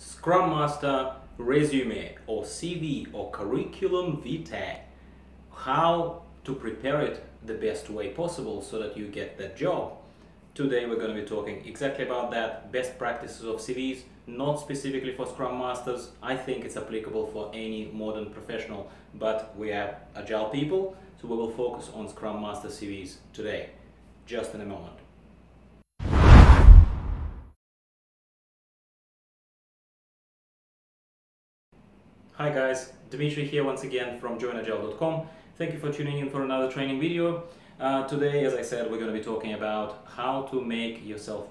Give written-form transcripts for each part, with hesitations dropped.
Scrum Master Resume or CV or Curriculum Vitae. How to prepare it the best way possible so that you get that job. Today we're going to be talking exactly about that, best practices of CVs, not specifically for Scrum Masters. I think it's applicable for any modern professional, but we are Agile people, so we will focus on Scrum Master CVs today, just in a moment. Hi guys, Dmitri here once again from joinagile.com. Thank you for tuning in for another training video. Today, as I said, we're going to be talking about how to make yourself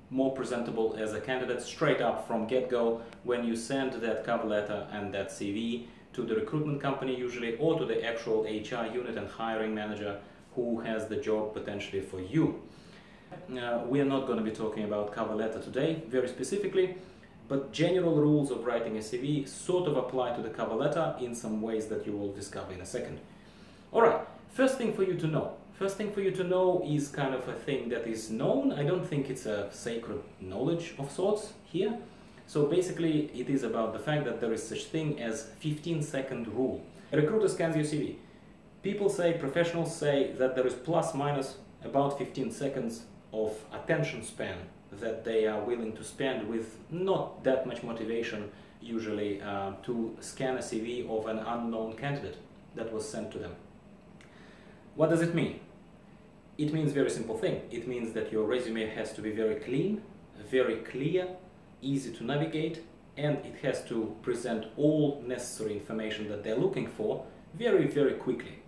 more presentable as a candidate straight up from get-go when you send that cover letter and that CV to the recruitment company usually, or to the actual HR unit and hiring manager who has the job potentially for you. We are not going to be talking about cover letter today very specifically, but general rules of writing a CV sort of apply to the cover letter in some ways that you will discover in a second. Alright, first thing for you to know. First thing for you to know is kind of a thing that is known. I don't think it's a sacred knowledge of sorts here. So basically it is about the fact that there is such thing as 15-second rule. A recruiter scans your CV. People say, professionals say that there is plus minus about 15 seconds of attention span that they are willing to spend with not that much motivation usually to scan a CV of an unknown candidate that was sent to them. What does it mean? It means a very simple thing. It means that your resume has to be very clean, very clear, easy to navigate, and it has to present all necessary information that they're looking for very, very quickly.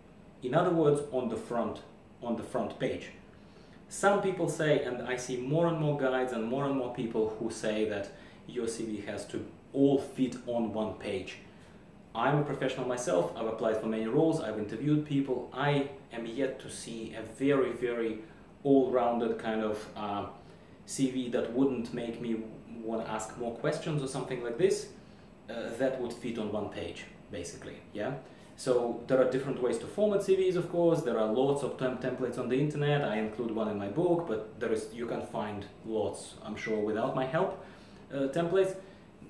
In other words, on the front page. Some people say, and I see more and more guides and more people who say that your CV has to all fit on one page. I'm a professional myself, I've applied for many roles, I've interviewed people. I am yet to see a very, very all-rounded kind of CV that wouldn't make me want to ask more questions or something like this, that would fit on one page, basically, yeah? So there are different ways to format CVs, of course. There are lots of templates on the internet. I include one in my book, but you can find lots, I'm sure, without my help, templates.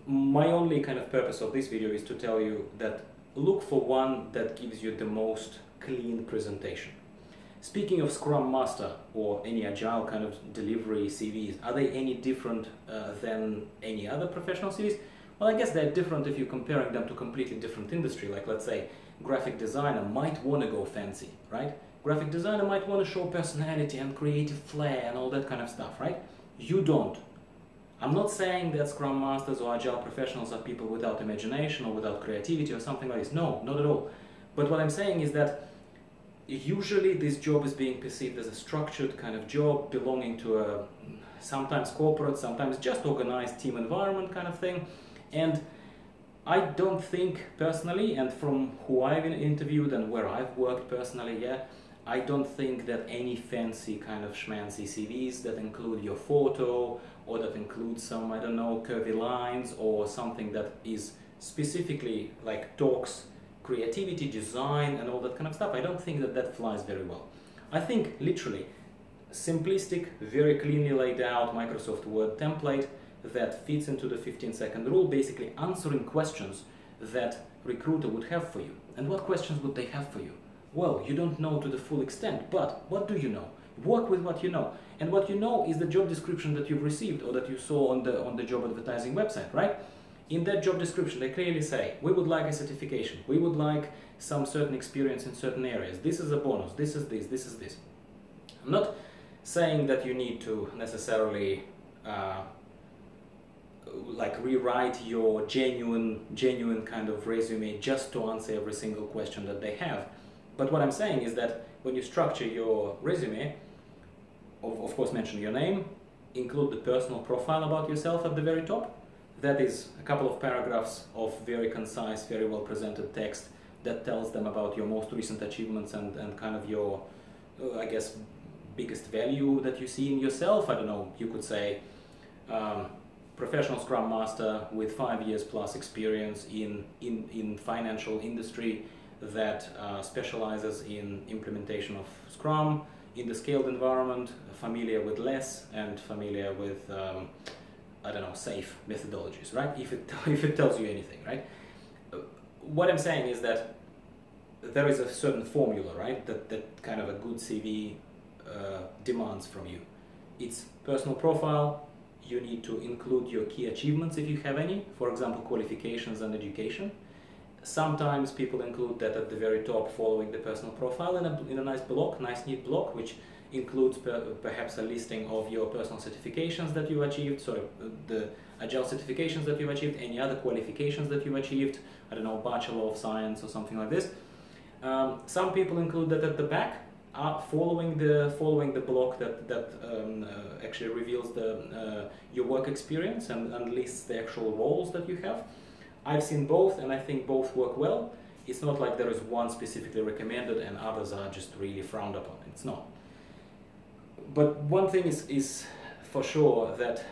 My only kind of purpose of this video is to tell you that look for one that gives you the most clean presentation. Speaking of Scrum Master or any Agile kind of delivery CVs, are they any different than any other professional CVs? Well, I guess they're different if you're comparing them to completely different industry. Like, let's say, graphic designer might want to go fancy, right? Graphic designer might want to show personality and creative flair and all that kind of stuff, right? You don't. I'm not saying that Scrum Masters or Agile professionals are people without imagination or without creativity or something like this. No, not at all. But what I'm saying is that usually this job is being perceived as a structured kind of job belonging to a sometimes corporate, sometimes just organized team environment kind of thing. And I don't think personally, and from who I've interviewed and where I've worked personally, yeah, I don't think that any fancy kind of schmancy CVs that include your photo or that include some, I don't know, curvy lines or something that is specifically like talks creativity, design and all that kind of stuff, I don't think that that flies very well. I think literally simplistic, very cleanly laid out Microsoft Word template that fits into the 15-second rule, basically answering questions that recruiter would have for you. And what questions would they have for you? Well, you don't know to the full extent, but what do you know? Work with what you know. And what you know is the job description that you've received or that you saw on the job advertising website, right? In that job description, they clearly say, we would like a certification, we would like some certain experience in certain areas, this is a bonus, this is this, this is this. I'm not saying that you need to necessarily like rewrite your genuine kind of resume just to answer every single question that they have. But what I'm saying is that when you structure your resume, of course mention your name, include the personal profile about yourself at the very top. That is a couple of paragraphs of very concise, very well presented text that tells them about your most recent achievements and kind of your, I guess, biggest value that you see in yourself. I don't know, you could say, professional Scrum Master with 5 years plus experience in financial industry that specializes in implementation of Scrum in the scaled environment, familiar with less and familiar with I don't know, safe methodologies, right? If it tells you anything, right? What I'm saying is that there is a certain formula, right? That kind of a good CV demands from you. It's personal profile. You need to include your key achievements if you have any, for example, qualifications and education. Sometimes people include that at the very top following the personal profile in a nice block, nice neat block, which includes perhaps a listing of your personal certifications that you achieved, sorry, the Agile certifications that you've achieved, any other qualifications that you've achieved, I don't know, Bachelor of Science or something like this. Some people include that at the back, following the block that actually reveals your work experience and lists the actual roles that you have. I've seen both, and I think both work well. It's not like there is one specifically recommended and others are just really frowned upon. It's not. But one thing is for sure that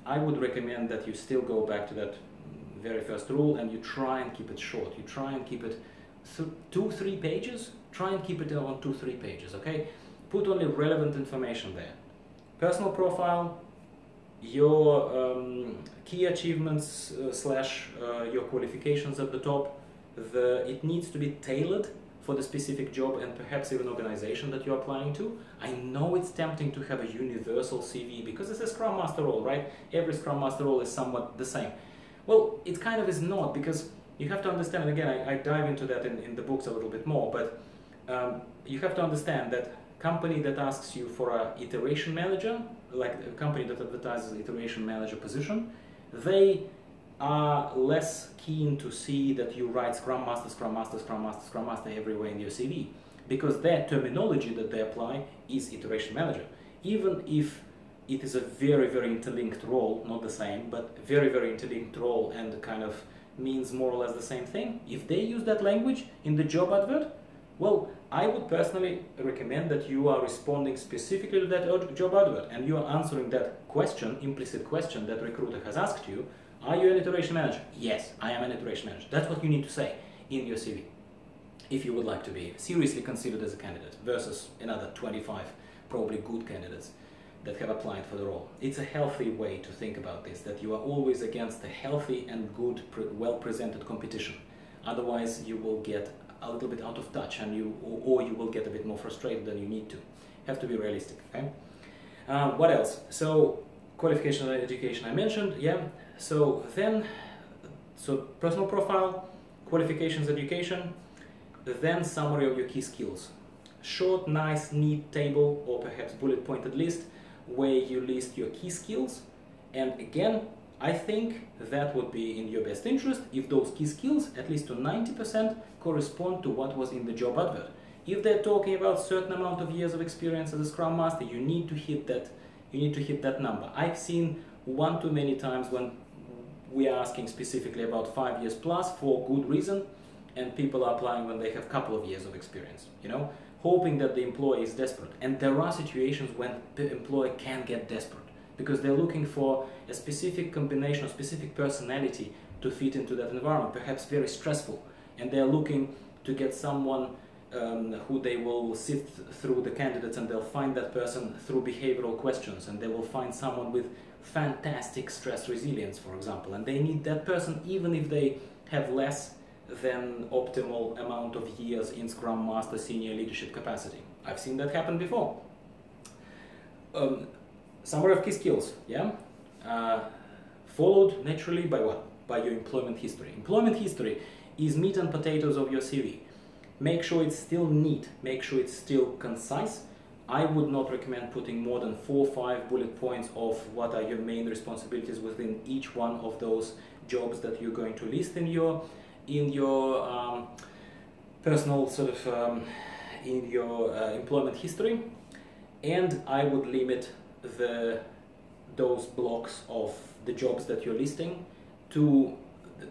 I would recommend that you still go back to that very first rule and you try and keep it short. You try and keep it 2-3 pages. Try and keep it on 2-3 pages, okay? Put only relevant information there. Personal profile, your key achievements slash your qualifications at the top. It needs to be tailored for the specific job and perhaps even organization that you're applying to. I know it's tempting to have a universal CV because it's a Scrum Master role, right? Every Scrum Master role is somewhat the same. Well, it kind of is not, because you have to understand, and again, I dive into that in the books a little bit more, but you have to understand that company that asks you for an iteration manager, like a company that advertises iteration manager position, they are less keen to see that you write Scrum Master, Scrum Master, Scrum Master, Scrum Master everywhere in your CV, because their terminology that they apply is iteration manager. Even if it is a very, very interlinked role, not the same, but very, very interlinked role and kind of means more or less the same thing, if they use that language in the job advert, well, I would personally recommend that you are responding specifically to that job advert and you are answering that question, implicit question that recruiter has asked you. Are you an iteration manager? Yes, I am an iteration manager. That's what you need to say in your CV if you would like to be seriously considered as a candidate versus another 25 probably good candidates that have applied for the role. It's a healthy way to think about this, that you are always against a healthy and good, well-presented competition. Otherwise, you will get a little bit out of touch and or you will get a bit more frustrated than you need to. Have to be realistic, okay? What else? So, qualification and education I mentioned, yeah. So personal profile, qualifications, education, then summary of your key skills. Short, nice, neat table or perhaps bullet pointed list where you list your key skills. And again, I think that would be in your best interest if those key skills, at least to 90%, correspond to what was in the job advert. If they're talking about certain amount of years of experience as a Scrum Master, you need to hit that. You need to hit that number. I've seen one too many times when we are asking specifically about 5 years plus for good reason, and people are applying when they have a couple of years of experience, you know, hoping that the employee is desperate. And there are situations when the employee can get desperate because they're looking for a specific combination, a specific personality to fit into that environment, perhaps very stressful, and they're looking to get someone who they will sift through the candidates and they'll find that person through behavioral questions, and they will find someone with fantastic stress resilience, for example, and they need that person even if they have less than optimal amount of years in Scrum Master senior leadership capacity. I've seen that happen before. Summary of key skills, yeah? Followed naturally by what? By your employment history. Employment history is meat and potatoes of your CV. Make sure it's still neat, make sure it's still concise. I would not recommend putting more than 4 or 5 bullet points of what are your main responsibilities within each one of those jobs that you're going to list in your personal sort of in your employment history. And I would limit those blocks of the jobs that you're listing to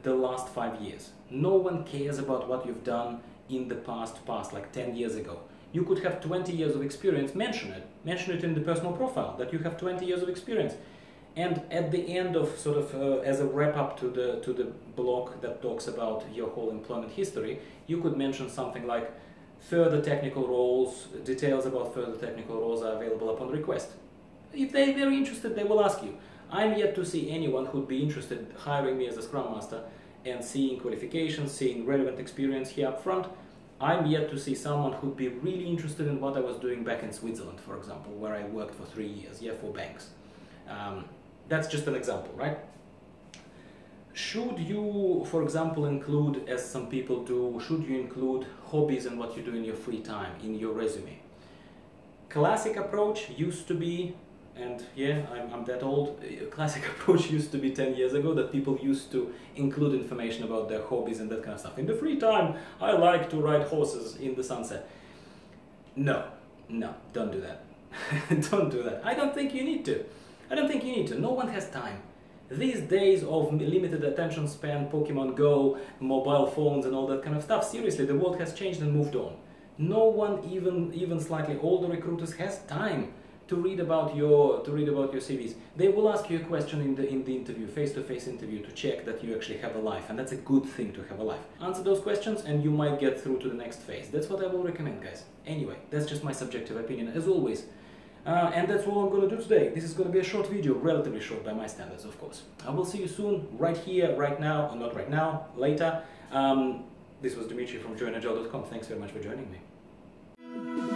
the last 5 years. No one cares about what you've done in the past, like 10 years ago. You could have 20 years of experience, mention it in the personal profile, that you have 20 years of experience. And at the end of sort of, as a wrap up to the block that talks about your whole employment history, you could mention something like further technical roles, details about further technical roles are available upon request. If they're very interested, they will ask you, I'm yet to see anyone who'd be interested in hiring me as a Scrum Master and seeing qualifications, seeing relevant experience here up front. I'm yet to see someone who'd be really interested in what I was doing back in Switzerland, for example, where I worked for 3 years, for banks. That's just an example, right? Should you, for example, include, as some people do, should you include hobbies and what you do in your free time in your resume? Classic approach used to be, and I'm that old, classic approach used to be 10 years ago that people used to include information about their hobbies and that kind of stuff. In the free time, I like to ride horses in the sunset. No, don't do that. Don't do that. I don't think you need to. No one has time. These days of limited attention span, Pokemon Go, mobile phones and all that kind of stuff, seriously, the world has changed and moved on. No one, even slightly older recruiters, has time to read about your CVs. They will ask you a question in the interview, face-to-face interview, to check that you actually have a life, and that's a good thing to have a life. Answer those questions and you might get through to the next phase. That's what I will recommend, guys. Anyway, that's just my subjective opinion, as always. And that's all I'm going to do today. This is going to be a short video, relatively short by my standards, of course. I will see you soon, right here, right now, or not right now, later. This was Dmitri from joinagile.com. Thanks very much for joining me.